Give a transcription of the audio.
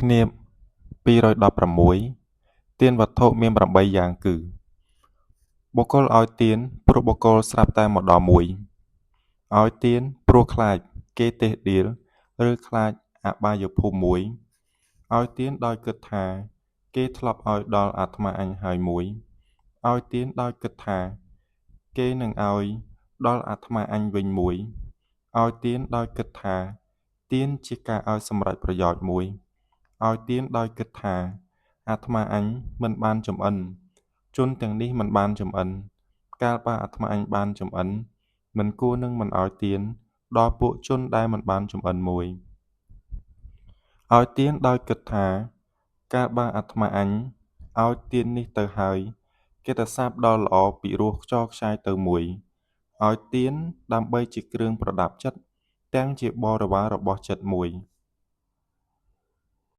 គ្នា216ទានវត្ថុមាន8យ៉ាងគឺបុគ្គលឲ្យទានព្រោះបុគ្គលស្រាប់តែម្ដងមួយឲ្យទានព្រោះខ្លាចគេទេសដៀលឬខ្លាចអបាយភូមិមួយឲ្យទានដោយគិតថាគេធ្លាប់ឲ្យដល់អាត្មាអញហើយមួយឲ្យទានដោយគិតថាគេនឹងឲ្យដល់អាត្មាអញវិញមួយឲ្យទានដោយគិតថាទានជាការឲ្យសម្រេចប្រយោជន៍មួយឲ្យទានដោយគិតថាអាត្មាអញមិនបានចំអិនជនទាំងនេះមិនបានចំអិនកាលបើអាត្មាអញបានចំអិនមិនគួរនឹងមិនឲ្យទានដល់ពួកជនដែលមិនបានចំអិនមួយឲ្យទានដោយគិតថាកាលបើអាត្មាអញឲ្យទាននេះទៅហើយកិត្តិស័ព្ទដ៏ល្អពិរោះខ្ចរខ្ចាយទៅមួយឲ្យទានដើម្បីជាគ្រឿងប្រដាប់ចិត្តទាំងជាបរិវាររបស់ចិត្តមួយ